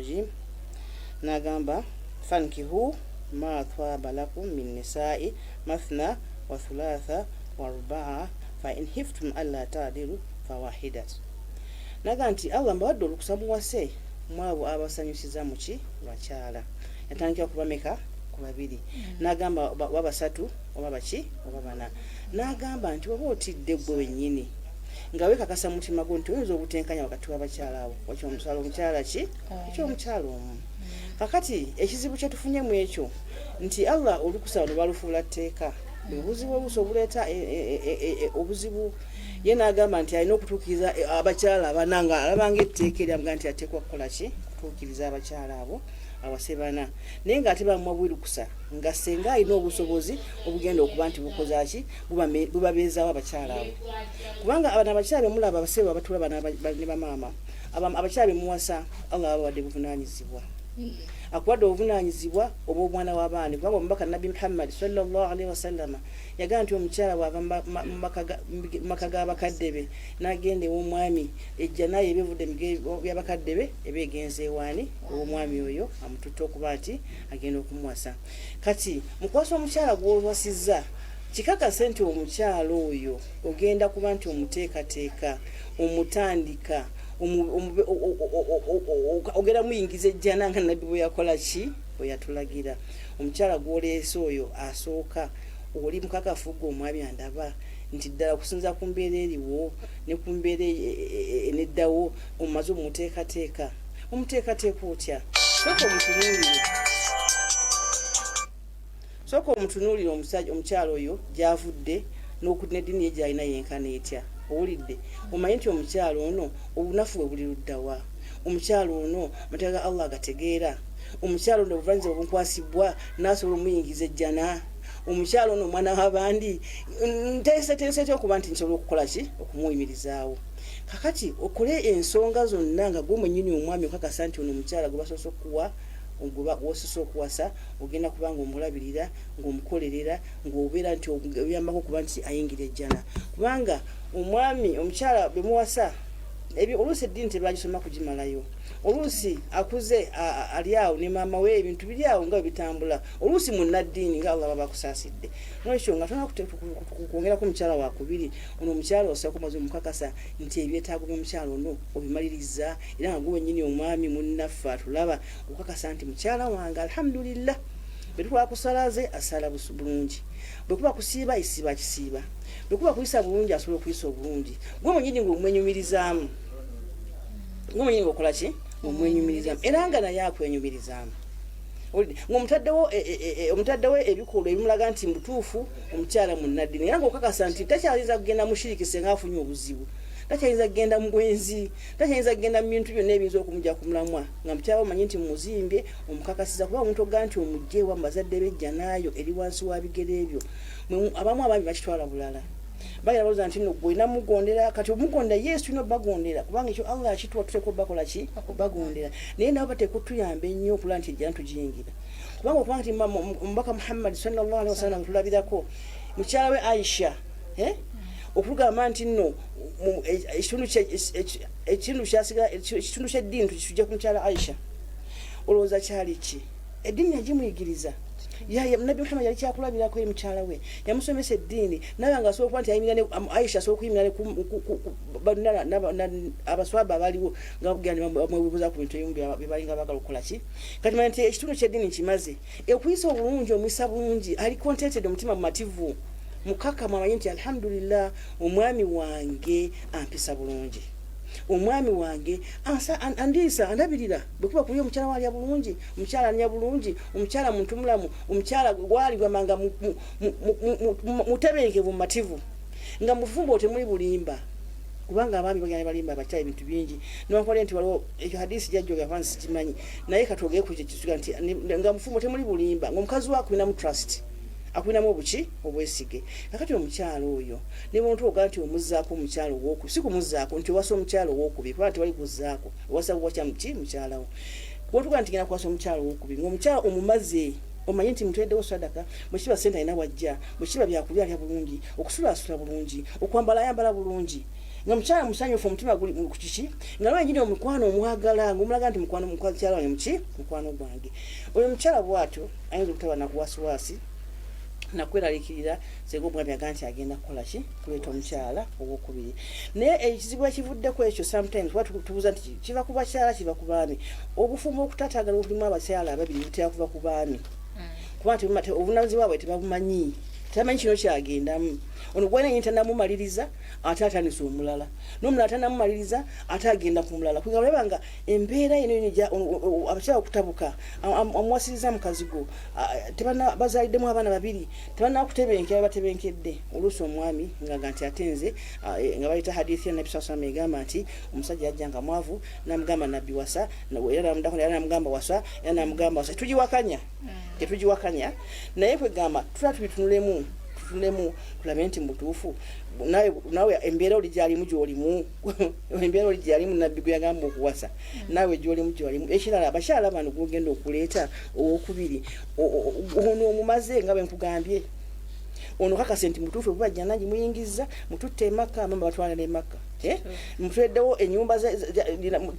الرجيم نagamba fankihu ma thwaba lakum min nisa'i mathna wa thulatha wa ruba'a fa in hiftum alla ta'dilu fawahidat. Naga nti Allah mbawadde olukusamuwase mwabo abasanyusiza muki bakyala yatandikira kubameka ku babiri nagamba wabasatu oba baki oba bana nagamba nti oba otidde gwe wennyini nga wekakasa mutima gwo nti oyinza obutenkanya wakati w'abakyala abo wakyo omukyala omukyala ki ekyomukyala omu kakati ekizibu kyetufunye mu ekyo nti Allah olukusaba lubalufuula tteeka obuzibu obuso obuleeta obuzibu ye n'agamba nti alina okutuukiriza abakyala abananga alabanga etteeka eryamuga nti ateekwa kukola ki kutuukiriza abakyala abo awase bana naye ng'ate bamuwa bwirukusa nga senga alina obusobozi obugenda okuba nti bukozaki bubabeezaawo abakyala abo kubanga abana abakyala bemulaba abaseera abatula bana ne bamaama abakyala bemuwasa Allah abawadde buvunaanyizibwa akuwadde obuvunaanyizibwa obw'omwana w'abaana kubanga omubaka Nabi Muhammad sallallahu alaihi wasallam yagaa nti omukyala bw'ava mu maka g'abakadde be n'agenda ew'omwami ejja naye ebivudde by'abakadde be eba egenze ewaani ow'omwami oyo amututte okuba nti agenda okumuwasa kati mu kuwasa omukyala gw'owasizza kikakase nti omukyala oyo ogenda kuba nti omuteekateeka omutandika ogera muyingiza ejjana nga Nabbi bwe yakola ki bwe yatulagira omukyala gw'oleese oyo asooka oli mukakafu gwe omwami andaba nti ddala kusinza ku mbeera eriwo ne ku mbeera eneddawo omumaze omuteekateeka otya sooka omutunuulire omukyala oyo gy'avudde n'eddiini ye gy'alina yenkana etya owulidde omanyi nti omukyala ono obunafu bwe buli luddawa omukyala ono amateeka ga Allah agategeera omukyala ono obuvunaanyizibwa obunkwasibwa n'asobola omuyingiza ejjana omukyala ono omwana w'abandi nteeseteese okuba nti nsobola okukola ki okumuyimirizaawo kakati okole ensonga zonna nga gwe mwennyini omwami okakasa nti ono omukyala gwe basoose okuwa wosoose okuwasa ogenda kubanga omulabirira ng'omukolerera ng'obeera nti oyambako okuba nti ayingira ejjana kubanga omwami omukyala bemuwasa oluusi eddiini tebagisoma kugimalayo oluusi akuze ali awo ne maama we ebintu biri awo nga bitambula oluusi munnaddiini nga Allah baba akusaasidde n'ekyo nga tolina kwongerako omukyala wakubiri ono omukyala osooka omaze omukakasa nti ebyetaago by'omukyala ono obimaliriza era nga gwe wennyini omwami munnaffe atulaba okukakasa nti mukyala wange alhamdulillah bwe twakusalaze asala bulungi bwe kuba kusiiba isiiba akisiiba bwe kuba kuyisa bulungi asobola okuyisa obulungi gwe mwennyini ng'omwenyumirizaamu gwe mwennyini ng'okola ki omwenyumirizaamu era nga naye akwenyumirizaamu ng'omutaddewo ebikolwa ebimulaga nti mutuufu omukyala munnaddiini era ng'okakasa nti takyayinza kugenda mushirikise ng'afunye obuzibu takyayinza kugenda mu bwenzi takyayinza kugenda mu bintu byonna ebiyinza okumujja ku mulamwa nga mukyala omanyi nti muzimbye omukakasiza kuba omuntu ogaa nti omugjeewa mu bazadde b'ejja naayo eri wansi wa bigere ebyo abamu abami bakitwala bulala bagenda balooza nti nno gwena mugondera kati omugondera yesu tulina obbagondera kubanga ekyo Allah akituwa tuteekwa obbakola ki obbagondera naye nabo bateekwa otuyamba ennyo okulaba nti ejjana tugiyingira kubanga okubanga nti omubaka Muhammad sallallahu alaihi wasallam tulabirako mukyala we Aisha okugamba nti nno ekitundu ky'eddiini tukijja ku mukyala Aisha olowooza kyali ki eddiini yagimuyigiriza Nabi Muhammad yali kyakulabirako eri mukyala we yamusomesa eddiini naye nga asobola okuba nti Aisha asobola okuyimira abaswaba abaliwo nga bamwebuuza ku bintu ebimu bye balinga bagala okukola ki kati manya nti ekitundu ky'eddiini kimaze ekuyisa obulungi omuyisa bulungi ali contented omutima mumativu mukakamu amanyi nti alhamdulillah omwami wange ampisa bulungi omwami wange andiisa andabirira bwe kuba kuli omukyala waalya bulungi omukyala alya bulungi omukyala muntu mulamu omukyala gwalibwamanga mutebenkevu mumativu nga mufumbo otemuli bulimba kubanga abaami bagenda balimba abakyala ebintu bingi nibankole nti waliwo ekyo hadisi jajjoga fansi sikimanyi naye katwogeye ku kyo nti nga mufumbo otemuli bulimba ng'omukazi waako alinamu trust akwinamu obuki obwesige kakati omukyalo oyo ne muntu ogaa nti omuzzaako omukyalo ow'okubiri si kumuzzaako nti owasa omukyalo ow'okubiri kuba nti wali kuzzaako owasa kuwakya muki mukyalawo bwotugaa nti genda kuwasa omukyalo ow'okubiri ng'omukyalo omumaze omanyi nti mutweddewo sadaka bwekiba sente alina wajja bwekiba byakulya alya bulungi okusula asula bulungi okwambala ayambala bulungi nga mchala musanyufu omutima guli ku kiki nga lwa nyine omukwano omwagala ngumulaga nti mukwano mukwano wange muki mukwano gwange oyo mchala bwatyo ayinza okutaba na kuwasiwasi nakweralikirira sego omwami aganti agenda kukola ki kuleeta omukyala ogwokubiri naye ekizibu ekivuddeko ekyo sometimes tubuuza nti kiva ku bakyala kiva ku baami obufumbo okutatagala obulimu abakyala ababiri butera kuva ku baami kuba nti obunaanyizibwa bwe tebabumanyi tamanyi kino kyagendamu ono gwena nyinta namumaliriza ate atandisa omulala n'omulala tanamumaliriza ate agenda ku mulala kuga olabanga embeera eno abakyala okutabuka amuwasiriza mukazi go bazaliddemu abaana babiri tebanakutebenkera batebenkedde oluusi omwami ngaga nti atenze nga bayita hadithi ya nabi sallallahu egamba nti omusajja yajja nga mwavu namugamba nabbi wasa era namugamba wasa era namugamba wasa tetugiwakanya naye kwegamba tutunulemu tulabe nti mutuufu nawe embeera oli gyalimu gyolimu embeera oli gyalimu nabbi gwe yagamba okuwasa nawe gyolimu gyolimu ekirala abakyala bano gwogenda okuleeta owokubiri ono omumaze nga bwe nkugambye ono kakase nti mutuufu bubajja nangi muyingiza mututte emaka mamba batwala n'emaka mutweddewo enyumba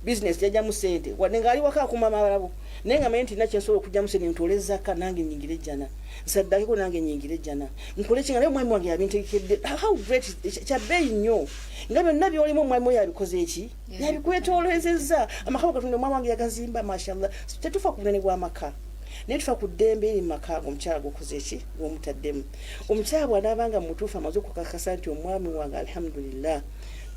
business jajjamu sente wadde ngaali waka akumama abalabo naye nga manyi nti nakyensobola okujjamu sente ntolezaka nange nyingire ejjana nsaddakeko nange nyingire ejjana nkole kinga naye omwami wange yabintegekedde how great kyabbeeyi nnyo nga byonna byolimu omwami oyo yabikoze eki yabikwetoolezezza amaka gatonda omwami wange yagazimba mashallah tetufa ku bunene bw'amaka naye tufa ku ddembe eri mu maka omukyala gwokoze eki gwomutaddemu omukyala bw'anaabanga mutuufu amaze okukakasa nti omwami wange alhamdulillah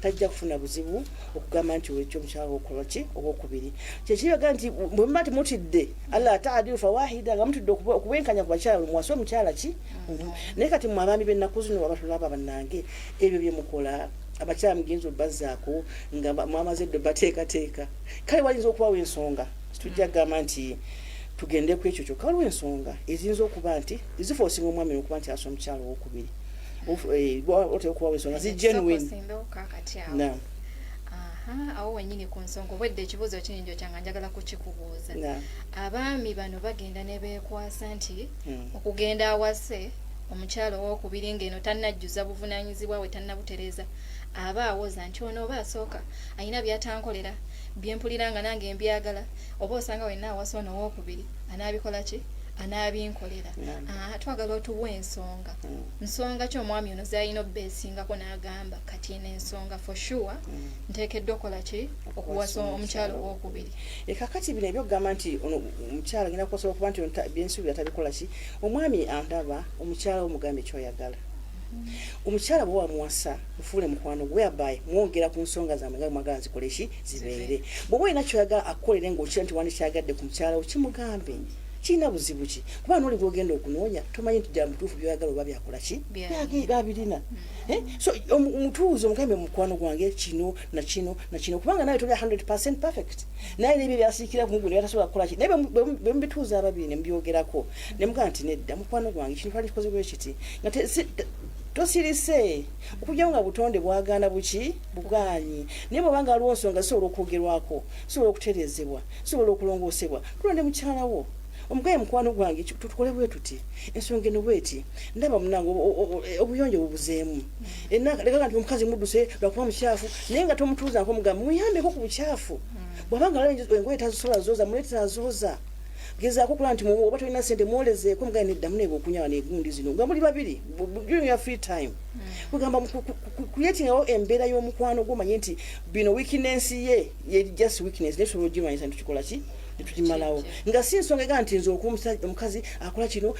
tajja kufuna buzibu okugamba nti wekyo omukyala okola ki ogwokubiri kyekibaga nti bwemba nti mutidde allah taadiru fawahida nga mutidde okubwenkanya ku bakyala muwase omukyala ki naye kati mu abaami b'ennaku zino wabatulaba bannange ebyo byemukola abakyala mugenzi obazzaako nga mwamaze eddo bateekateeka kale walinza okubawo ensonga tujja kugamba nti tugende ku ekyo kyokka waliwo ensonga eziyinza okuba nti ezifoosinga omwami okuba nti asa omukyala owokubiri otekubawo ensonga zi genuine awo wenyini ku nsonga obwedde ekibuuzo kininjo kyanga njagala kukikubuuza abaami bano bagenda ne beekwasa nti okugenda awase omukyala owokubiri ng'eno tannajjuza buvunaanyizibwa we tannabutereza aba awoza nti ono oba asooka alina byatankolera byempulira nga nange mbyagala oba osanga wenna awasa ono owokubiri anaabikola ki anaabinkolera twagala otuwa ensonga nsonga ki omwami ono zalina obbeesingako n'agamba kati eno ensonga for sure nteekeddwa okola ki okuwasa omukyala owokubiri kakati bino ebyokugamba nti omukyala agenda kukosobola okuba nti byensuubira tabikola ki omwami andaba omukyala omugamba ekyoyagala omukyala bwe wamuwasa mufuule mukwano whereby mwongera ku nsonga zammwe nga mwagala zikole ki zibeere bw'oba olina kyoyagala akukolere ng'okira nti wandi kyagadde ku mukyala wo kimugambe kirina buzibu ki kuba n'oli bwogenda okunoonya tomanyi nti ddala mutuufu byoyagala oba byakola ki babirina so omutuuzi omugambe mukwano gwange kino nakino kubanga nawe toli 100% perfect naye nebyo byasiikira ku muguno byatasobola kukola ki naye bwe mubituuza ababiri ne mbyogerako ne mugamba nti nedda mukwano gwange kino twali kikoze bwe kiti nga tosirise okujjawo nga butonde bwagaana buki bugaanyi naye bwobanga waliwo nsonga zisobola okwogerwako zisobola okutereezebwa zisobola okulongoosebwa tulonde mukyalawo omugaye mukwano gwange tukole bwe tuti ensonga eno bweti ndaba munange obuyonjo bubuzeemu leka nti omukazi mudduse lwakuba mukyafu naye nga tomutuuza nkomugamba muyambeko ku bukyafu bwabanga alaba engoye tazisobola zooza muleetera azooza gezaako okulaba nti oba tolina sente mwolezeeko mugaye neddamu neeba okunyawa negundi zino nga muli babiri during your free time kugamba kuyetingawo embeera y'omukwano gwomanye nti bino weakness ye just weakness naye tusobola ogimanyisa ntukikola ki netugimalawo nga si nsonga ega nti nze okuba omukazi akola kino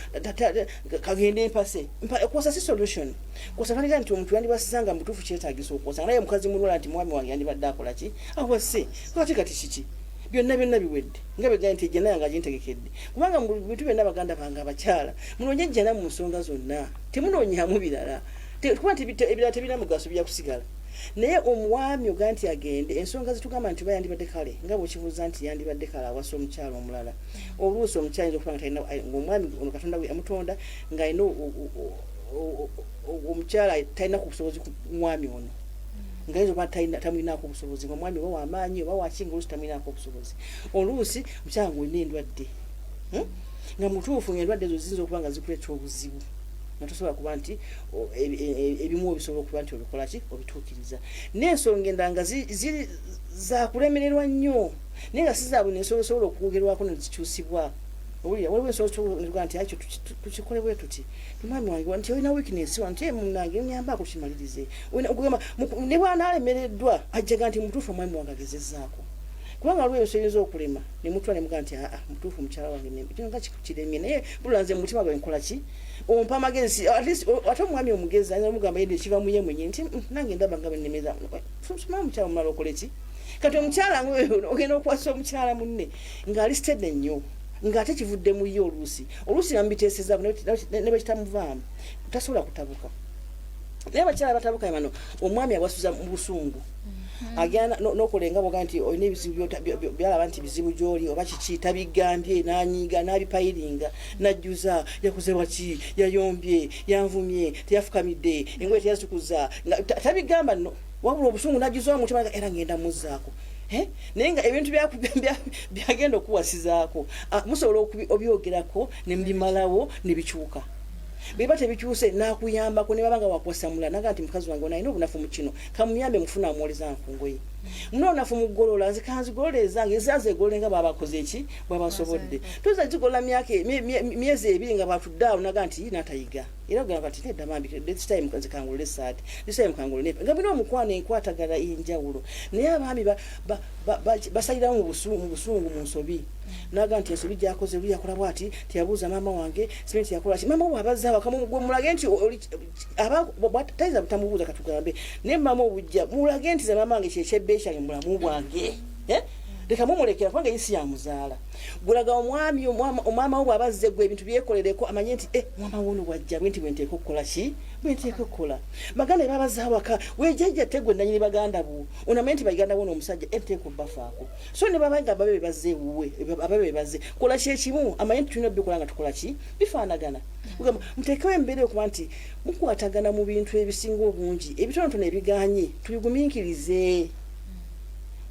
kagende empase okwosa si solution kwosa kaliga nti omuntu yandibasizanga mutuufu kyetaagisa okwosa naye omukazi mulwala nti mwami wange yandibadde akola ki awase kati kiki byonna biwedde nga begamba nti ejjana yange agintegekedde kubanga mu bintu byonna baganda bange abakyala munoonye ejjana mu nsonga zonna temunoonyamu birala kuba nti ebirala tebirina mugaso bijja kusigala naye omwami oga nti agende ensonga zitugamba nti bayandibadde kale nga bwekibuuza nti yandibadde kale awasa omukyala omulala oluusi omukyala ayinza okuba ngaomwami ono katonda we amutonda ng'alina omukyala talina ku busobozi ku mwami ono ngaizo ba tamwinaako obusobozi omwami oba wamaanyi oba wakinga oluusi tamwinaako obusobozi oluusi mukyala ng'olina endwadde nga mutuufu ng'endwadde ezo ziyinza okuba nga zikuleeta obuzibu natusobola kuba nti ebimu obisobola okuba nti obikola ki obituukiriza n'ensonga endanga ziri zakulemererwa nnyo naye nga sizaabwe nensobola okwogerwako nezikyusibwa waliwo ensonga nti akyo tukikole bwe tuti mwami wange nti olina weakness nti munange nyambako kimalirize ne bw'anaalemereddwa ajjaga nti mutuufu mwami wange agezezzaako kubanga waliwo ensoyinza okulema nemutwa nemuga nti mutuufu mukyala wange kino nga kiremye naye bulanze mu mutima gwe nkola ki ompa amagezi ate omwami omugezi ayinza mugamba yedde ekiva muye mwenye nti nange ndaba nga benemeza soma mukyala omulala okole ki kati omukyala ogenda okukwasa omukyala munne ng'ali stede nnyo ng'ate kivudde mu ye oluusi namubiteesezaako ne bekitamuvaamu tasobola kutabuka naye abakyala batabuka bano omwami awasuza mu busungu agenda n'okolenga boga nti olina ebizibu byalaba nti bizibu gy'oli oba kiki tabigambye n'anyiiga n'abipayiringa najjuza yakoze waki yayombye yanvumye teyafukamidde engoye teyazikuza tabigamba nno wabula obusungu najjuza omutima era ngenda muzzaako naye nga ebintu byagenda okuwasizaako musobola obyogerako ne mbimalawo ne bikyuka bweba tebikyuse nakuyambako ne babanga wakuwasamula naga nti mukazi wange onalina obunafu mu kino kamuyambe mufuna amwoleza nkungoye muno obunafu mugolola nzikanzigolola ezange ezaze egolola nga babakoze eki bwabasobodde tuza zigolola myezi ebiri nga batuddeawo naga nti natayiga era ogamba kati nedda mambi this time zikangulule esaati this time kangulule nga bino omukwana enkwatagala enjawulo naye abaami basaliramu mu busungu mu nsobi naga nti ensobi gyakoze luli yakola bwati teyabuuza maama wange simanyi teyakola ki maama we abazza waka mulage nti tayiza butamubuuza katugambe naye maama obujja mulage nti ze maama wange kyekyebbeeyi kyange mulamu bwange leka mumulekera kubanga isi yamuzaala gulaga omwami omwama we bw'abazze gwe ebintu byekolereko amanye nti mwama wono wajja bwe nti bwenteeka okukola ki bwenteeka okukola baganda babazza waka wejjajja tegwe nanyini baganda bo onamanye nti baganda bo n'omusajja enteeka obbafaako so ne babanga ababe bazze wuwe ababe bazze kola ki ekimu amanye nti tulina bikola nga tukola ki bifaanagana ugamba muteekewo embeera okuba nti mukwatagana mu bintu ebisinga obungi ebitonotono ebiganye tubigumiikirize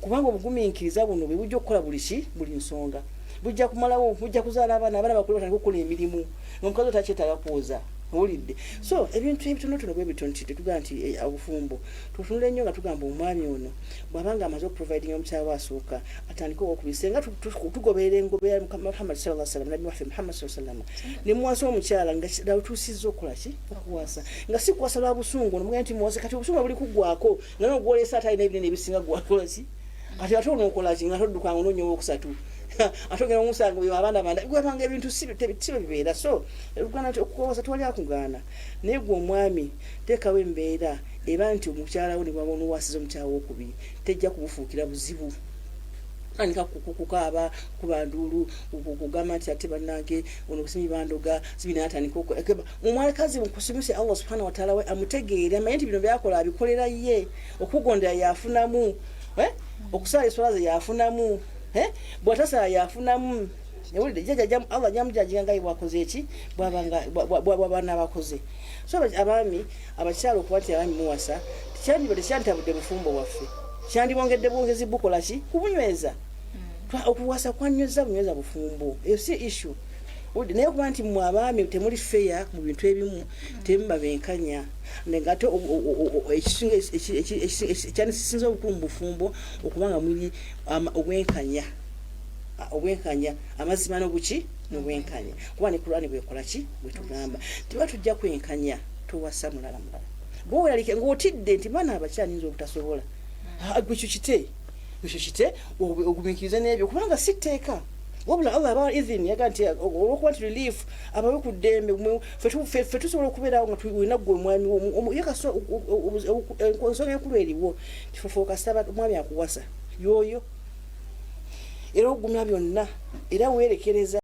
kubanga obugumiikiriza buno bwe bujja okukola buli nsonga bujja kumalawo bujja kuzaala abaana bakulu batandika okukola emirimu ng'omukazi otakyetaaga kwoza owulidde so ebintu ebitonotono bwe bito nti tetugamba nti obufumbo tutunula ennyo nga tugamba omwami ono bw'abanga amaze okuprovidinga omukyala we asooka atandika owokubise nga tugoberera engoberera Muhammad sallallahu alaihi wasallam nabi waffe Muhammad sallallahu alaihi wasallam ne muwasa omukyala nga latuusizza okukola ki okuwasa nga si kuwasa lwa busungu nomugenda nti muwase kati obusungu buli kuggwako nga n'ogwoleesa ate alina ebinene ebisinga gwakola ki ati ate onookola ki nga toddukanga onoonya owokusatu ate ogenda omusanga oyo abaana banda gwebanga ebintu si bibeera so lugana nti okuwasa tewali akugaana naye gwe omwami teekawo embeera eba nti omukyala wo ne bwaba onuwasiza omukyala wokubiri tejja kubufuukira buzibu anika kukaaba kubanduulu kugamba nti ate bannange ono kusimyi bandoga sibina atandika omwakazi mukusimusi Allah subhanahu wa ta'ala we amutegeere amanye nti bino byakola abikolera ye okugondera yafunamu okusala eswala ze yafunamu bw'atasala yafunamu ewulidde jjajja Allah jamujajinga nga bwakoze eki bw'aba n'abakoze so abaami abakyala okuba nti abaami muwasa tekyanditabudde bufumbo bwaffe kyandibongedde bwongezi bukola ki kubunyweza okuwasa kwanyweza bunyweza bufumbo eyo si issue naye okuba nti mwe abaami temuli feya mu bintu ebimu temuba benkanya ngate ekyandisisinza obukulu mu bufumbo okubanga muli obwenkanya amazima n'obuki n'obwenkanya kuba ne Qur'ani bwekola ki bwetugamba tiba tujja kwenkanya tuwasa mulala bwowelalike ng'otidde nti baana abakyala nyinza obutasobola ekyo kite ogumiikirize n'ebyo kubanga si tteeka wabula Allah aba idhini yaga nti olwokuba nti relief abawe ku ddembe ffe tusobola okubeerawo nga tulina ggwe omwami yekaso ensonga enkulu eriwo tifufuuka saba omwami akuwasa yoyo era ogumya byonna era weerekereza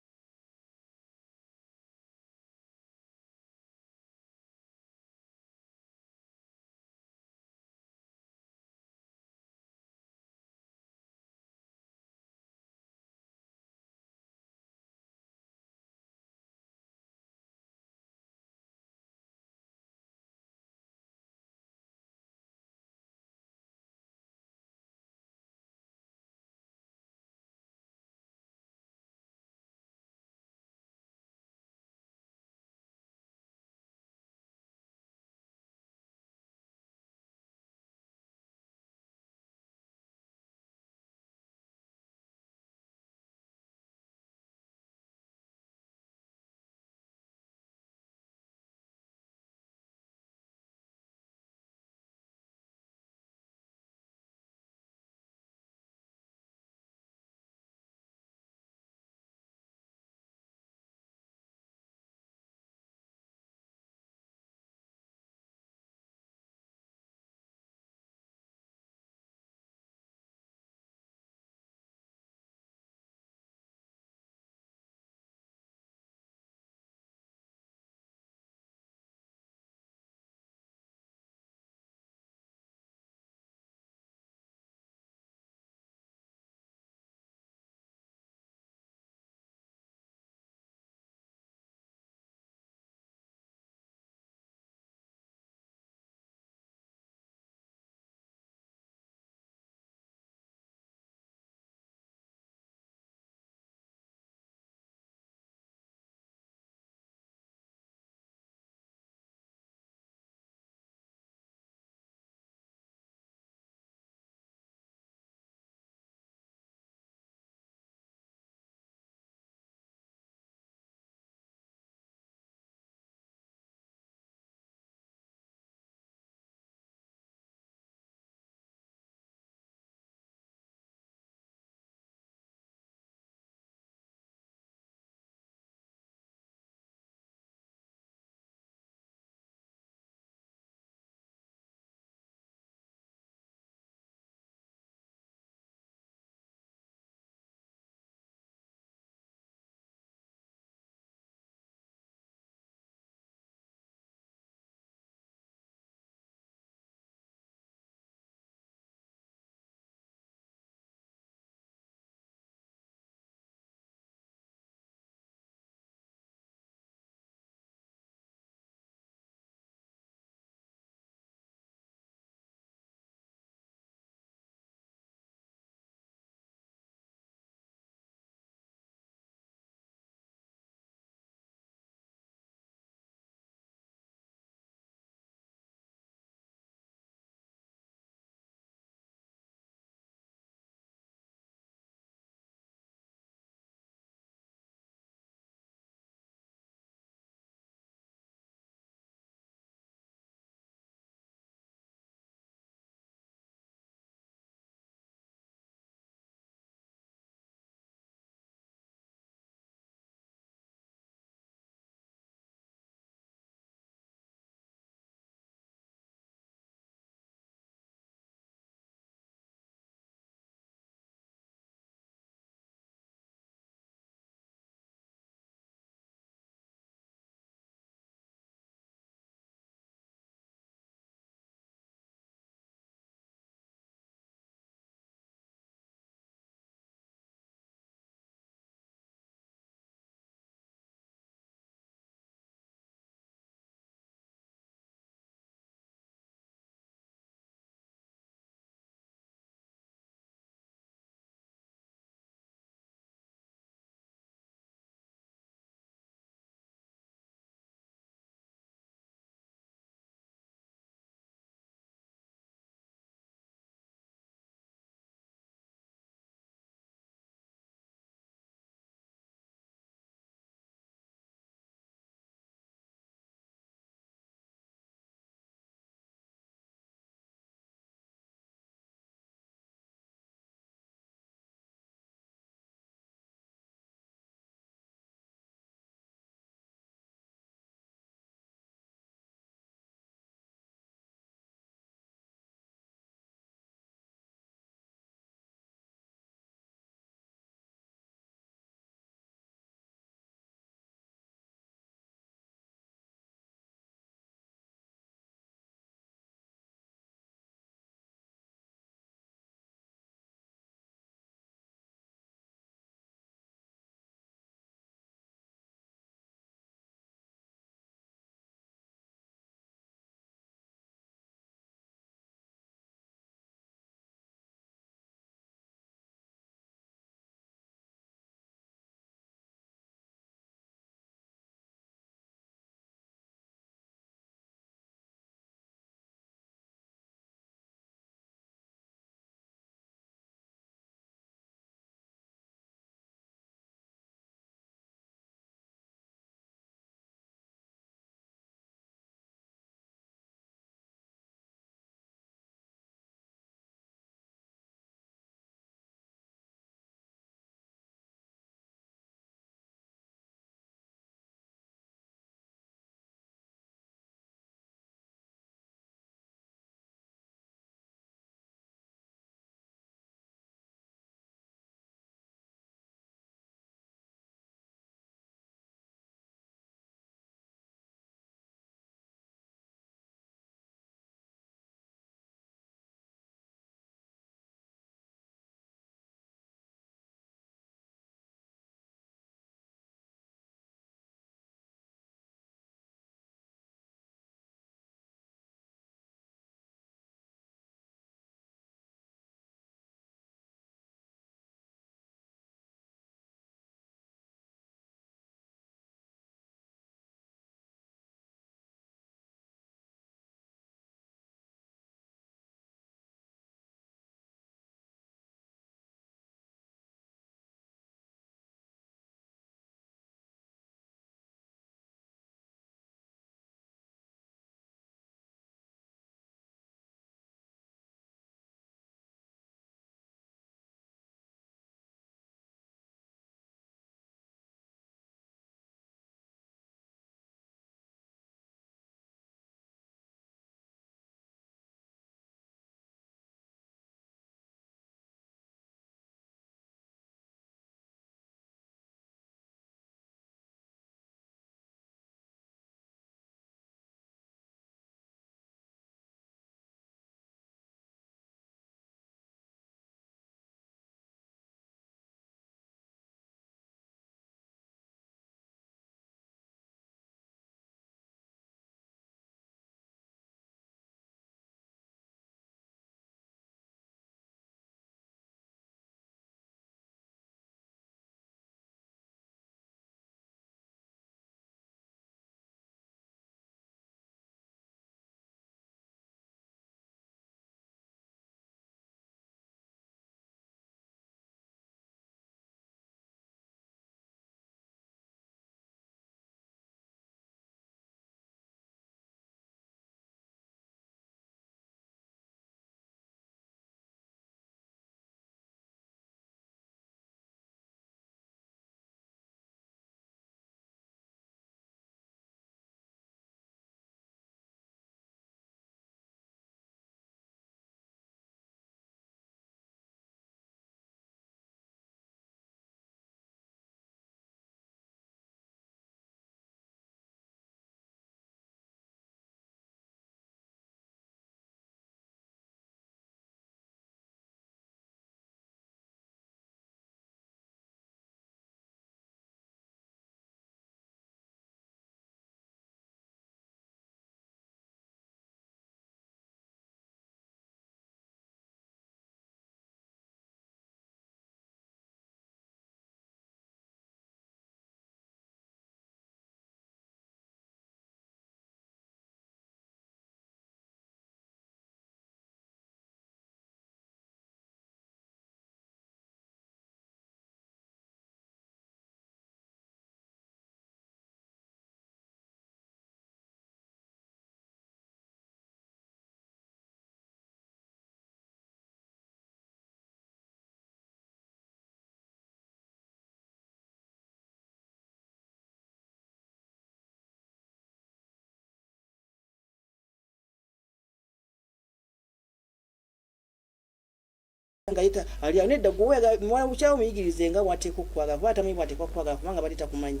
ngayita ali anedda gowega mwana buchawo muyigirize nga wateeka okwaga kwata mai wateeka okwaga kubanga balita kumanyi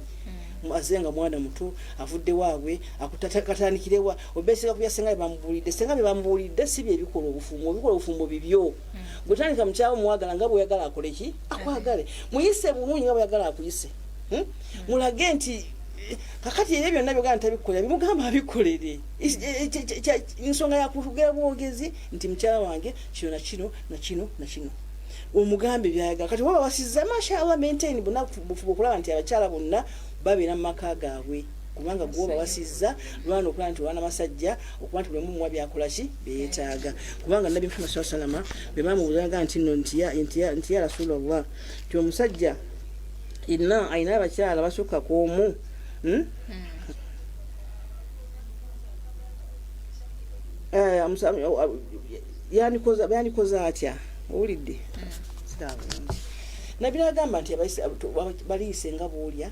azenga mwana muto avudde waabwe akutatanikirwa obesega kubyasenga bambulidde senga bambulidde si bye bikola obufumbo bibyo gutandika muchawo muwagala nga bwe yagala akoleki akwagale muyise bulungi nga bwe yagala akuyise mulage nti kakati ebyo byonna byogala ntabikola bimugamba abikolere ensonga yakutugera bwogezi nti mukyala wange kino na kino omugambe byayagala kati waba wasiza mashallah maintain bunafu okulaba nti abakyala bonna babeera mu maka gaabwe kubanga gwoba wasiza lwana okulaba nti wana masajja okuba nti buli mumu byakola ki beetaaga kubanga nabbi Muhammad sallallahu alaihi wasallam bwe bamubuzaga nti nno nti ya Rasulullah ti omusajja inna ayina abakyala basukka kwomu yanikoza atya owulidde nabiragamba nti baliise nga boolya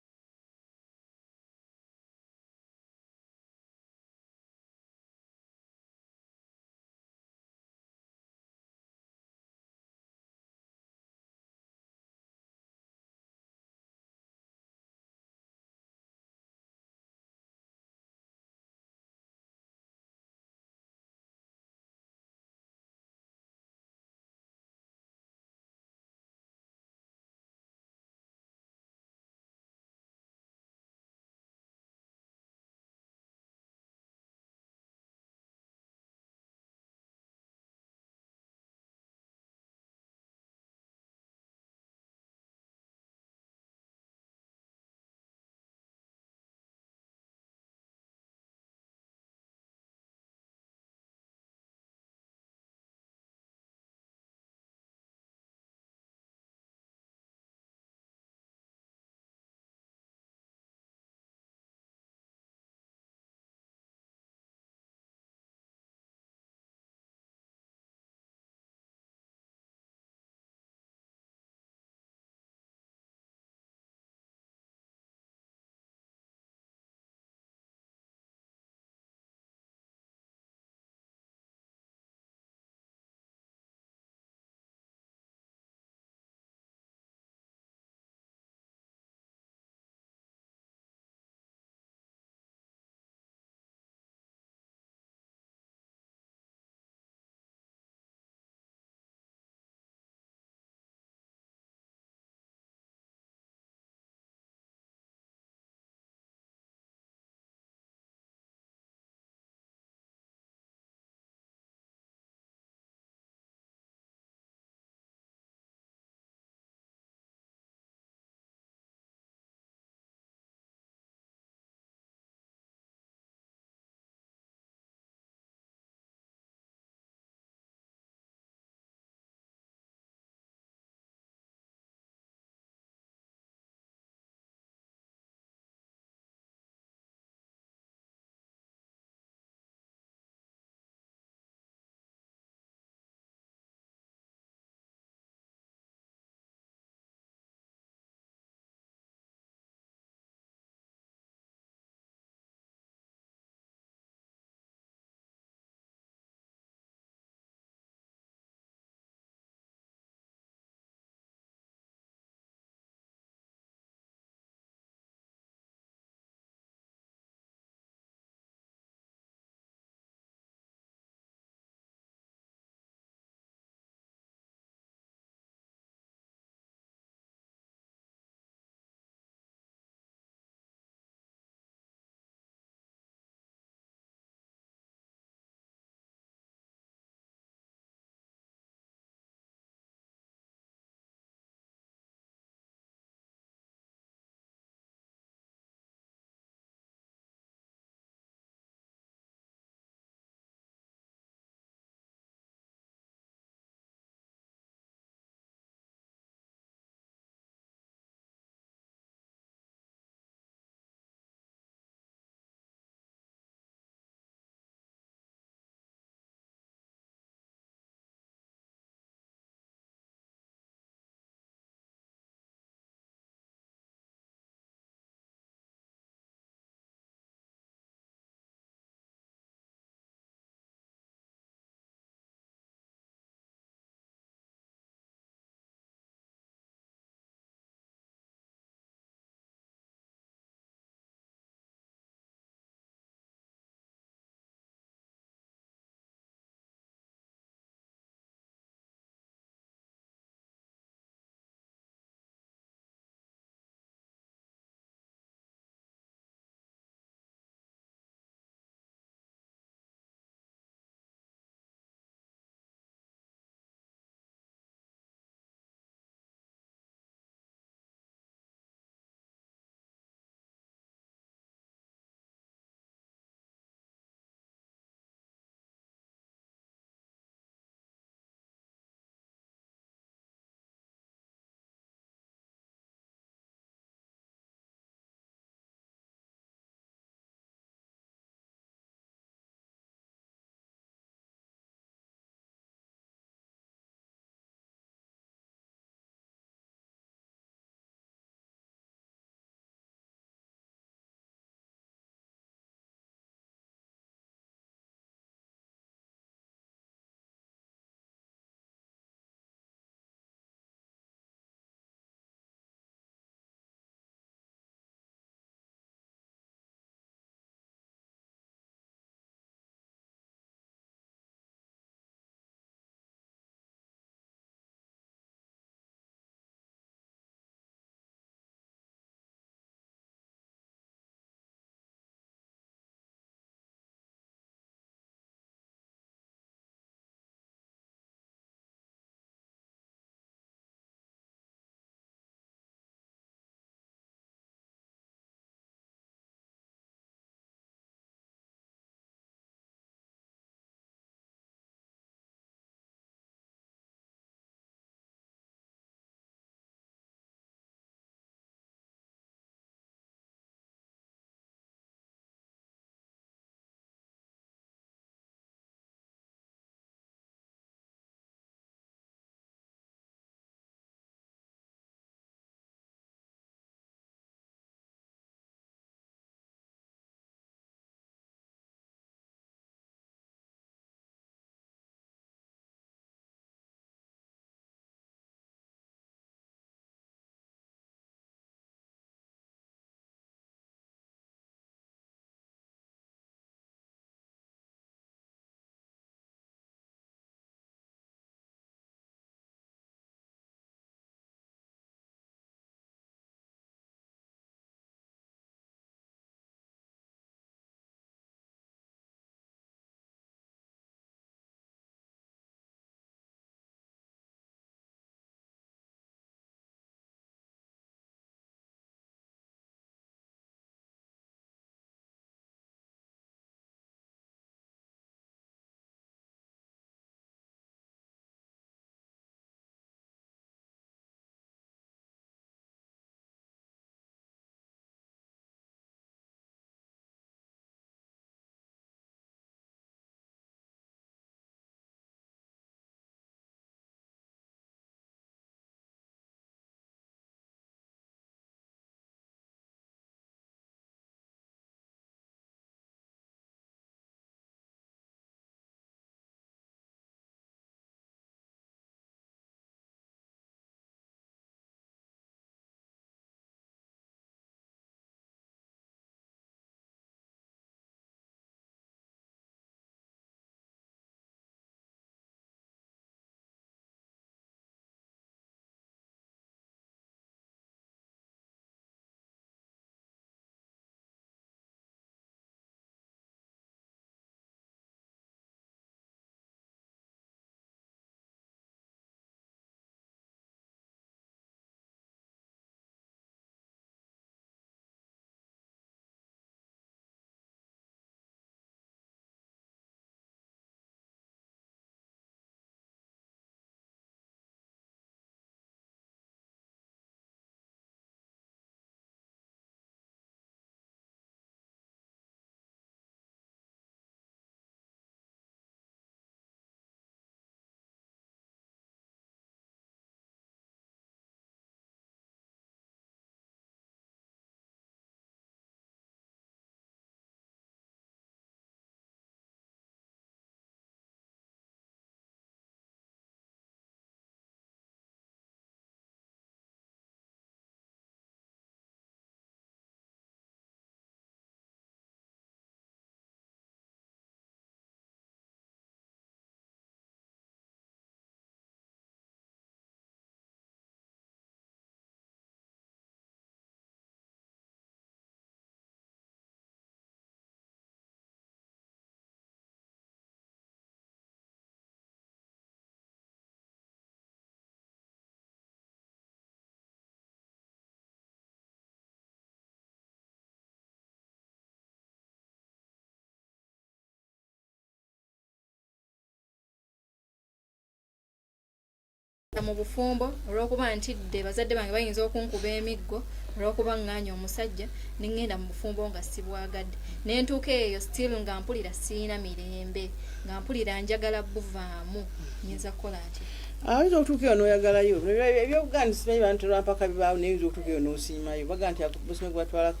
mu bufumbo olw'okuba ntidde bazadde bange bayinza okunkuba emiggo olw'okuba ŋŋaanya omusajja ne ŋŋenda mu bufumbo nga sibwagadde ne ntuuka eyo still nga mpulira siina mirembe nga mpulira njagala buvaamu nyinza kukola nti ayinza okutuuka eyo n'oyagalayo ebyobuganda simanyi bantu lwampaka bibaawo naye oyinza okutuuka eyo n'osiimayo baga nti busime gwatwalako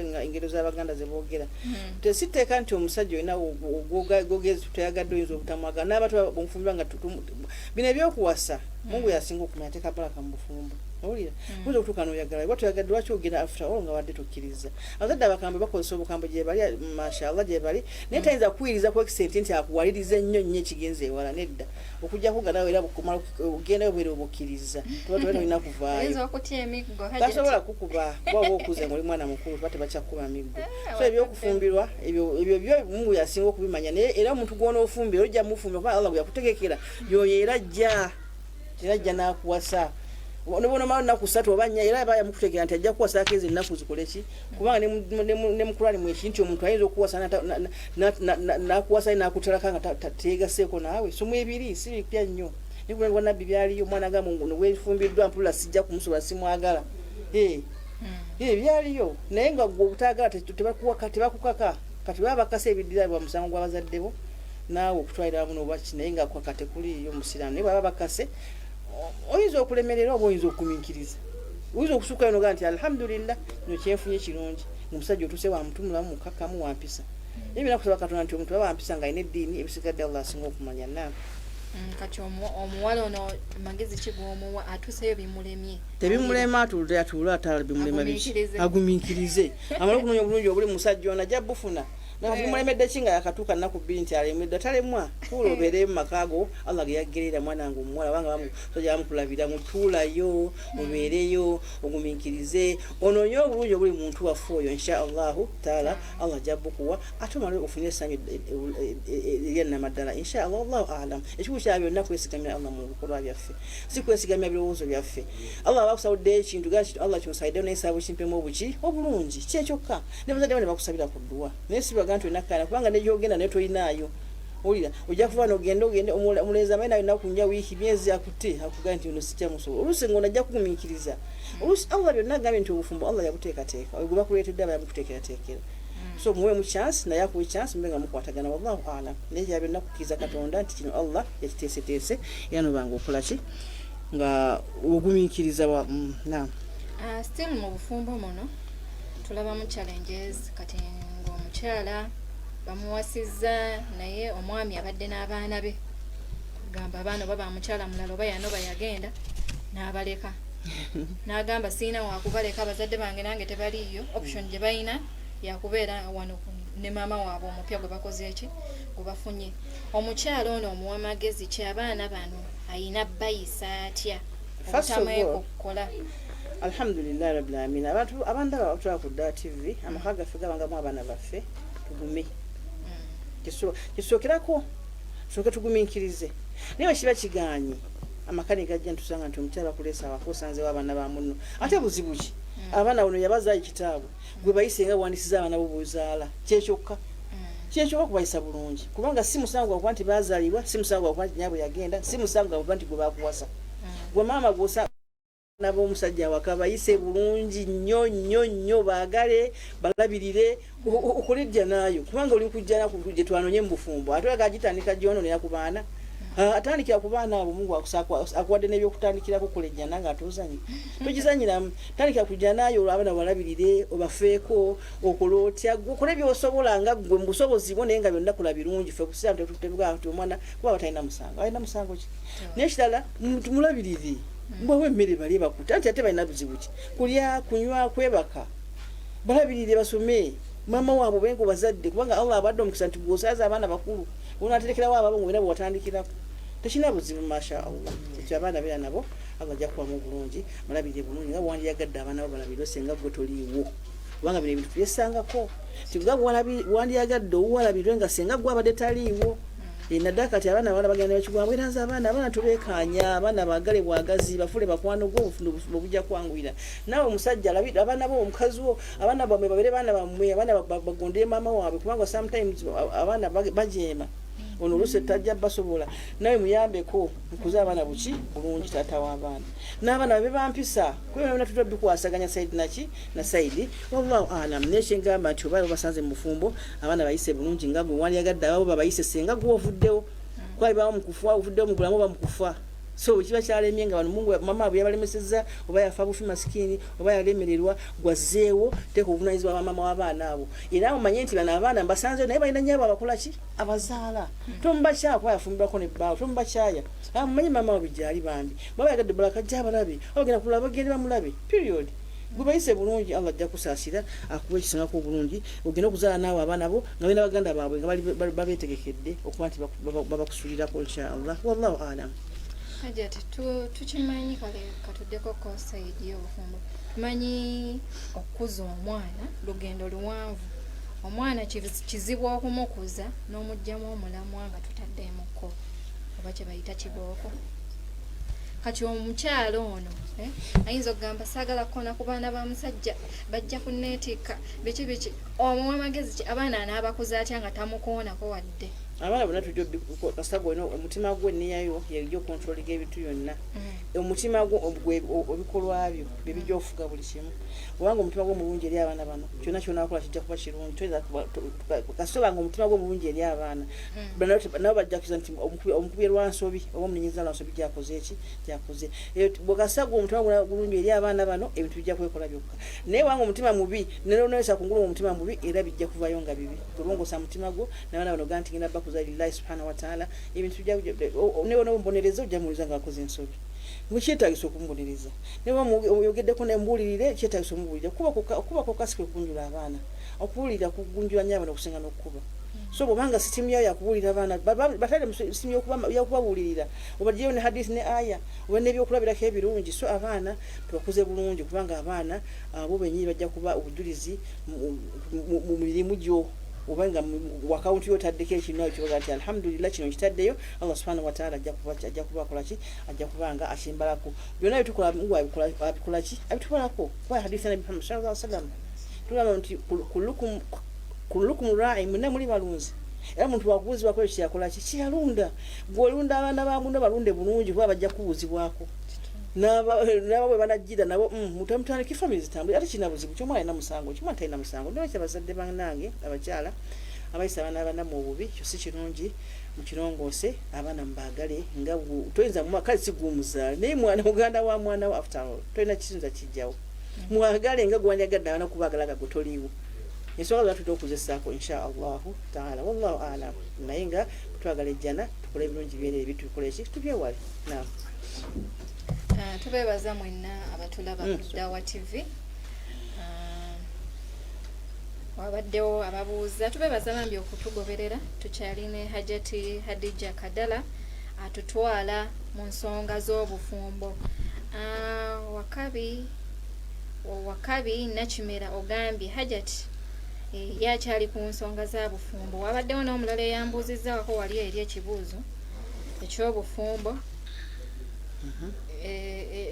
nga engero z'abaganda ze boogera tesiteeka nti omusajja olina gogezi toyagadde oyinza obutamwagala n'abantu bomufumbira nga bino ebyokuwasa mungu yasinga okumanya teeka baraka mu bufumbo owulira oyinza okutuuka n'oyagalayo oba toyagadde lwaki ogenda after all nga wadde tokkiriza abazadde abakambe bakozesa obukambe gye bali mashallah gye bali naye tayinza kuwiriza ku extent nti akuwaliriza ennyo nnyo ekigenza ewala nedda okujjako ganawe era bukumala ogendayo bwere obukkiriza tuba tolina kuvaayo tasobola kukuba kuba oba okuza nga oli mwana mukulu tuba tebakyakuba miggo so ebyokufumbirwa ebyo byo mungu yasinga okubimanya naye era omuntu gw'onoofumbira ojja mufumbira kuba allah bwe yakutegekera yoyo era ajja n'akuwasa nobona mala naku 3 oba 4 era aba yamukutegera nti ajja kuwasaako ezo ennaku zikole ki kubanga ne mukurani mweki nti omuntu ayinza okuwasa n'akuwasa n'akutalaka nga teegaseeko naawe somu ebiri si bipya nnyo nikulwa nabbi byaliyo omwana agamba weefumbiddwa mpulula sijja kumusobola simwagala byaliyo naye nga gwe obutaagala tebakukaka kati baba bakasa ebiddira bwa musango gw'abazadde bo naawe okutwalira wamu n'obwaki naye nga kwaka tekuliyo musiraamu naye baba bakase oyinza okulemerera oba oyinza okuminkiriza oyinza okusukayo nogaa nti alhamdulillah kino kyenfunye kirungi omusajja otuse wamutumulamu mukakamu wampisa ebina kusaba katonda nti omuntu aba wampisa nga alina eddiini ebisigadde allah asinga okumanya naam kati omuwala ono magezi ki g'omuwa atuuseyo bimulemye tebimulema atuula atala bimulema aguminkirize amala okunoonya obulungi obuli musajja ono ajja bufuna namulemedde ki nga yakatuuka nnaku bbiri nti alemedde talemwa tuula obeereyo mu makaago allah ge yaggerera mwana wange omuwala wanga musajja bamukulabira mutuulayo obeereyo oguminkirize onoonye obulungi obuli muntu waffe oyo insha allahu taala allah ajja bukuwa ate omale ofune essanyu eryannamaddala insha allah allahu alam ekikulu kya byonna kwesigamira allah mu bikolwa byaffe si kwesigamira birowoozo byaffe allah aba akusabuddeyo ekintu gaa kiti allah kimusabiddeyo naye saabu kimpemu obuki obulungi kyekyokka ne bazadde bo ne bakusabira ku dduwa naye si gantu inakana kubanga nejogenda netoyinayo ulira ojja kuva n'ogenda omulenzi amaye nayo nakunja wiiki myezi akutte akugaa nti ono sijja musobola oluusi ng'ono ajja kugumiikiriza oluusi allah byonna agambye nti obufumbo allah yabuteekateeka oyo gwe bakuleetedde aba yabukuteekerateekera so muwe mu chance naye akuwa chance mube nga mukwatagana wallahu alam naye kya byonna kukkiriza katonda nti kino allah yakiteeseteese era nobanga okola ki nga ogumiikiriza naam still mu bufumbo muno tulabamu challenges kati omukyala bamuwasizza naye omwami abadde n'abaana be gamba abaana baba mukyala mulala oba yanoba yagenda n'abaleka n'agamba siina wakubaleka abazadde bange nange tebaliyo option gye balina yakubeera wano ne maama waabwe omupya gwe bakoze eki gwe bafunye omukyala ono omuwa magezi ki abaana bano ayina bayisa atya obutamweko okukola alhamdulillah rabbil alamin abantu abandaba batwala ku TV amaka gaffe gabangamu abaana baffe tugume kisookerako soke tugumiikirize naye kiba kiganye amakani gajja ntusanga nti omukyala kuleesa abakusanzewo abaana ba munno ate buzibu ki abaana bano yabazaayo kitaabwe gwe bayise nga bwandisiza abaana bo buzaala kyekyokka kubayisa bulungi kubanga si musango gwakuba nti bazaalibwa si musango gwakuba nti nyaabwe yagenda si musango gwakuba nti gwe bakuwasa gwe maama gwosa nabo omusajja waka bayise bulungi nnyo nnyo nnyo baagale balabirire okolejja naayo kubanga oli kujja nakugye twanonye mu bufumbo ate agitandika gyononera ku baana atandikira ku baana abo mungu akuwadde n'ebyokutandikirako kolejja nanga atozanyi togizanyiramu tandikira kujja naayo abaana balabirire obafeeko okola otya okole byosobola nga gwe mubusobozi bwo naye nga byonna kola birungi ffe kusiira tetutebuga nti omwana kuba batalina musango alina musango ki n'ekirala tumulabirire mbwawe emmere balye bakuta anti ate balina buzibu ki kulya kunywa kwebaka balabirire basome maama waabwe bengo bazadde kubanga allah abadde omukisa nti gwosaaza abaana bakulu onaaterekerawo ababo ng'olina bwe watandikirako tekina buzibu masha allah ekyo abaana beera nabo allah ajja kubamu obulungi balabirire bulungi nga bwandiyagadde abaana bo balabirire osenga gwe toliiwo kubanga bino ebintu byesangako tiga wandiyagadde owuwalabirire nga senga gwe abadde taliiwo naddala kati abaana abala bagenda bakigwamu era nze abaana tubeekanya abaana baagale bwagazi bafule bakwano gwo bujja kwanguyira naawe omusajja abaana bo omukazi wo abaana bammwe babere baana bammwe abaana bagondere maama waabwe kubanga sometimes abaana bajeema ono luse tajja basobola nawe muyambeko nkuza abaana buki bulungi tata w'abaana n'abaana babe bampisa kubera bonna tutwa bikwasaganya side naki na side wallahu alam neshengamba nti oba basanze mu bufumbo abaana bayise bulungi nga gwe wandyagadde abo babayise senga gwe ovuddewo kwali bawo mukufa ovuddewo mugulamu bamukufa so kiba kyalemye nga bano mungu mama abwe yabalemesezza oba yafa bufi masikini oba yalemererwa gwazeewo teka obuvunanyizibwa bamama w'abaana abo era mumanye nti bano abaana mbasanze naye balina nnyabo abakola ki abazaala tomubakyaya kuba yafumbirwako nebbaawo tomubakyaya mumanye mama wabe gyali bambi baba yagadde balaka jja abalabe abagenda kulaba bagende bamulabe period gwe bayise bulungi Allah ajja kusaasira akuwa ekisingako obulungi ogenda okuzaala naawe abaana bo nga balina baganda baabwe nga babeetegekedde okuba nti babakusulirako inshallah wallahu alam. Hajat tukimanyi kale katuddeko ko side y'obufumbo tumanyi okukuza omwana lugendo luwanvu omwana kizibu okumukuza n'omugyamu omulamwa nga tutaddeemuko oba kye bayita kibooko kati omukyalo ono ayinza okugamba saagala kukona ku baana ba musajja bajja kunneetikka biki omuwa amagezi ki abaana anaabakuza atya nga tamukoonako wadde abaana bonna tujja kasago ino omutima gwe neyayo yajja okontroliga ebintu byonna omutima gwe obikolwa byo bibijja ofuga buli kimu obanga omutima gwe mulungi eri abaana bano kyonna kyonna akola kijja kuba kirungi kasobanga omutima gwe mulungi eri abaana nabo bajja kuza nti omukubye lwansobi oba omuninyiza lwansobi gyakoze eki gyakoze bwekasago omutima gwe mulungi eri abaana bano ebintu bijja kwekola byokka naye wanga omutima mubi neronesa kungulu omutima mubi era bijja kuvayo nga bibi kulongosa mutima gwo n'abaana bano ganti genda lillahi subhanahu wa ta'ala ebintu newe mbonereza ojja muliza nga akoze ensobi mukyetagisa okumbonereza newe oyogeddeko nembulirire kyetagisa omubulira kuba kokasike okunjula abaana okuwulira kugunjula nnyo abaana okusinga n'okkuba so bwobanga sitimu yayo yakubuulira abaana batale sitimu yakubabuulirira obagyeyo ne hadisi ne aya oba nebyokulabirako ebirungi so abaana tubakuze bulungi kubanga abaana bo benyini bajja kuba obujulizi mu mirimu gyo obanga wakawunti yotaddeko ekino ekyoga nti alhamdulillah kino kitaddeyo Allah subhanahu wa ta'ala ajja kubakola ki ajja kubanga akimbalako byonna bitukola mungu abikola ki abitukolako kuba hadithi ya Nabii Muhammad sallallahu alaihi wasallam tulaba nti kullukum ra'i munne muli balunzi era muntu wakubuuzibwako ekyo kyakola ki kyalunda gwolunda abaana bamundu balunde bulungi kuba bajja kubuuzibwako nabo bwe banajjira nabo mutamutandika family zitambule ate kina buzibu kyomwana alina musango kimwana talina musango ndio kyabazadde banange abakyala abayisa abaana mu bubi kyo si kirungi mukirongoose abaana mbagale nga toyinza kale sigumuzaala naye mwana muganda wa mwana wa after all toyina kisinza kijjawo mwagale nga gwanjagadde abaana kubagalaga gutoliiwo ensonga zatudde okuzesaako insha allahu taala wallahu alam naye nga twagala ejjana tukole ebirungi byere ebitu tukole eki tubyewale naam. Tubebaza mwenna abatulaba ku Dawa TV wabaddewo ababuuza tubebaza bambi okutugoberera tukyaline Hajat Khadala atutwala mu nsonga z'obufumbo wakabi nakimera ogambye Hajat yakyali ku nsonga za bufumbo wabaddewo n'omulala eyambuuzizzaako wali eri ekibuuzo eky'obufumbo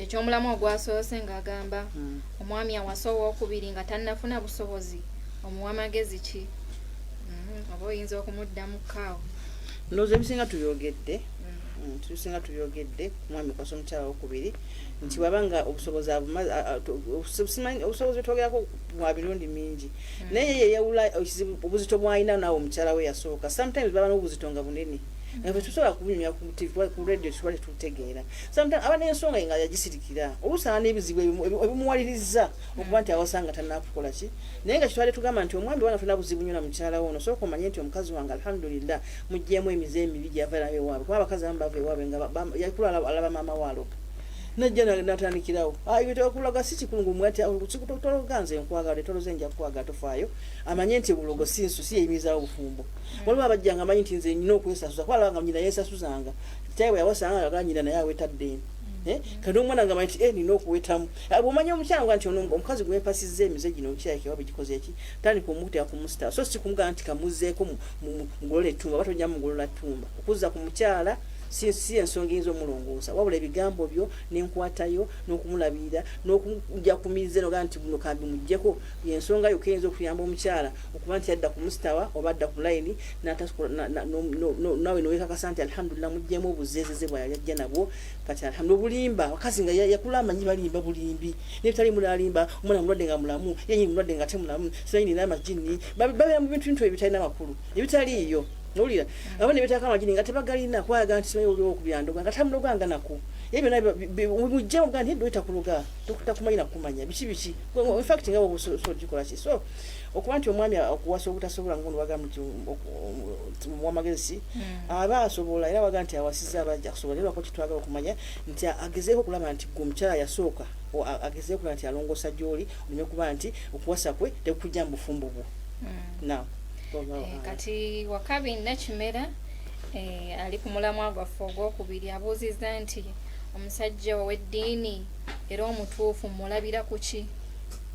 ekyomulamu ogwasoose ng'agamba omwami awasa owookubiri nga tannafuna busobozi omuwa magezi ki oba oyinza okumuddamu kaawo ndowooza ebisinga tubyogedde omwami kwasa omukyala wokubiri nti wabanga obusobozi obusobozi bwetwogerako bwa mirundi mingi naye yeyawula obuzito bwalina naawe omukyala we yasooka sometimes baba n'obuzito nga bunene Nfe tusobola kubunyumya ku TV ku radio twali tutegeera. Sometimes abana ensonga nga yagisirikira. Olusana n'ebizibu ebimuwaliriza okuba nti awasanga tannakukola ki. Naye nga kitwale tugamba nti omwambi wana tuna buzibu nnyo na mukyala wono. So komanye nti omukazi wange alhamdulillah mujjemu emize emibi gy'avaira ewaabwe. Kuba abakazi abamu bava ewaabwe nga yakula alaba maama waaloga. Najja natandikirawo ayitokulaga si kikungu mwati okutologanze enkwagala toloze nja kwagala tofaayo amanye nti bulogo sinsu si yimizawo bufumbo waliwo abajjanga amanyi nti nze nnina okwesasuza kwala nga nyina yesasuzanga tayiwe yawasanga aganyira naye awetadde kati omwana nga amanyi nti nina okuwetamu bw'omanya omukyala nti omukazi gwempasizza emize gino omukyala wabe gikoze eki tandika omukutera kumusita so si kumugamba nti kamuzzeeko mugolola ettumba oba tojja mugolola ttumba okuzza ku mukyala si ensonga ez'omulongoosa wabula ebigambo byo n'enkwatayo n'okumulabirira n'okujja kumize noga nti guno kambi mujjeko yensonga yo keyinza okuyamba omukyala okuba nti adda ku mustawa oba adda ku layini nawe nowekakasa nti alhamdulillah mujjemu obuzezeze bwayali ajja nabwo kati alhamdulillah obulimba wakazi nga yakula amanyi balimba bulimbi nebitali mulalimba omwana mulwadde nga mulamu yenyi mulwadde nga temulamu sinayini n'amajini babeera mu bintu ebitalina makulu ebitaliiyo nolira abone betaka amajini nga tebagalina kwaga nti simanyi oliwo okubyandoga nga tamuloganga nako ebyo nabyo mujje mugandi ndoita kuloga tokutamanya kumanya biki in fact nga bo so gikola ki so okuba nti omwami okuwasa obutasobola ngono waga muti mwamagezi aba asobola era waga nti awasiza abajja kusobola era wakati twagala okumanya nti agezeeko kulaba nti gumukyala yasooka agezeeko kulaba nti alongosa gyoli olime kuba nti okuwasa kwe tekujja mu bufumbo bwo now kati wakabi nakimera ali ku mulamwa gwaffe ogwokubiri abuuzizza nti omusajja ow'eddiini era omutuufu mulabira ku ki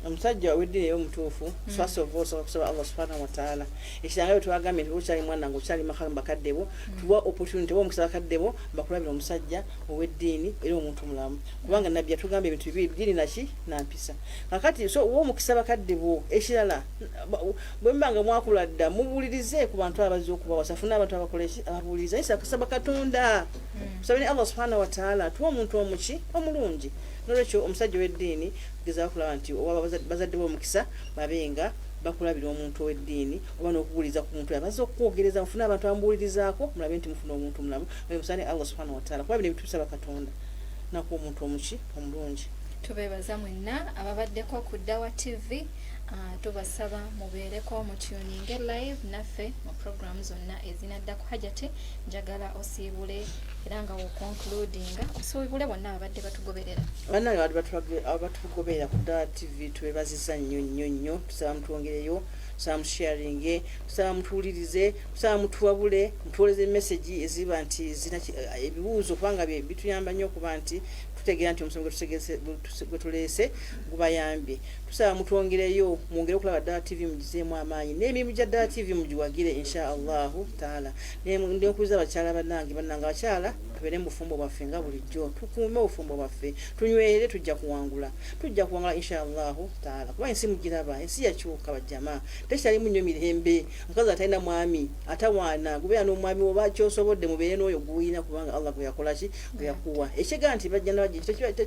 omusajja ow'eddiini era omutuufu first of all kusaba Allah subhanahu wa ta'ala ekiranga twagambye nti bukyali mwana nga okyali makamba kaddebo tuwa opportunity omukisa kaddebo bakulabira omusajja ow'eddiini era omuntu mulamu kubanga nabbi yatugamba ebintu bibiri ddiini naki nampisa kakati so omukisa bakaddebo ekirala bwe mbanga mwakula dda mubuulirize ku bantu abazze okubawasa funa abantu abakoleki ababuuliriza isa kusaba Katonda kusabeni Allah subhanahu wa ta'ala tuwa omuntu omuki omulungi nolwekyo omusajja w'eddiini gezaako kulaba nti oba bazadde b'omukisa babenga bakulabira omuntu ow'eddiini oba n'okubuuliza ku muntu abazze okwogereza mufune abantu abamubuulirizaako mulabe nti mufuna omuntu mulamu musane Allah subhanahu wa ta'ala kuba bino ebintu bisaba Katonda nakuwa omuntu omuki omulungi. Tubeebaza mwenna ababaddeko ku Dawa TV tubasaba mubeereko mu tuninge live naffe mu program zonna ezinadda ku Hajati njagala osiibule era nga woconcludinga osiibule bonna abadde batugoberera bannange abatugoberera ku Dawa TV tubeebazizza nnyo tusaba mutwongereyo tusaba musharinge tusaba mutuwulirize tusaba mutuwabule mutuwoleze message eziba nti zina ebibuuzo kubanga bituyamba nnyo kuba nti tutegeera nti omusomo gwe tuleese gubayambye tusaba mutwongereyo mwongere okulaba Dawa TV mugizeemu amaanyi n'emirimu gya Dawa TV mugiwagire insha Allahu taala ndikuza abakyala bannange abakyala tubeere mu bufumbo bwaffe nga bulijjo tukuume obufumbo bwaffe tunywere tujja kuwangula insha Allahu taala kuba ensi mugiraba ensi yakyuka bajjama tekyalimu nnyo mirembe omukazi atalina mwami atawaana gubeera n'omwami oba kyosobodde mubeere n'oyo gwuyina kubanga Allah gwe yakola ki gwe yakuwa ekiga nti bajja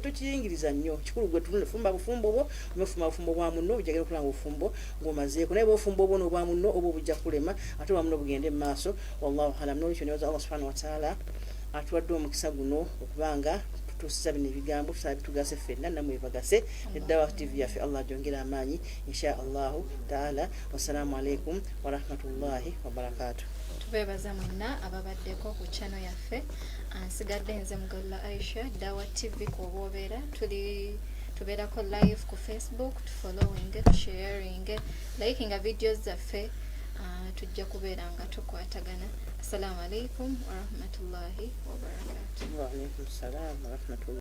tukiyingiriza nnyo kikulu gwe tufumba bufumbo bwo umefumba bufumbo bwa munno bujagala okulanga bufumbo ng'omazeeko naye bufumbo bwo n'obwa munno oba bujja kulema ate obwa munno bugende mu maaso wallahu alam n'olwekyo nebaza Allah subhanahu wa ta'ala atuwadde omukisa guno okubanga tutuusiza bino ebigambo tusaba bitugase ffenna nammwe bagase Dawa TV yaffe Allah ajongera amaanyi insha Allahu taala wassalamu alaikum wa rahmatullahi wa barakatuh. Tubeebaza mwenna ababaddeko ku channel yaffe nsigadde nze Mugalla Aisha Dawa TV kwobobeera tubeerako live ku Facebook tufollowing sharing liking videos zaffe tujja kubeera nga tukwatagana. Assalamu alaikum wa rahmatullahi wa barakatuh. Wa alaikum salam wa rahmatullahi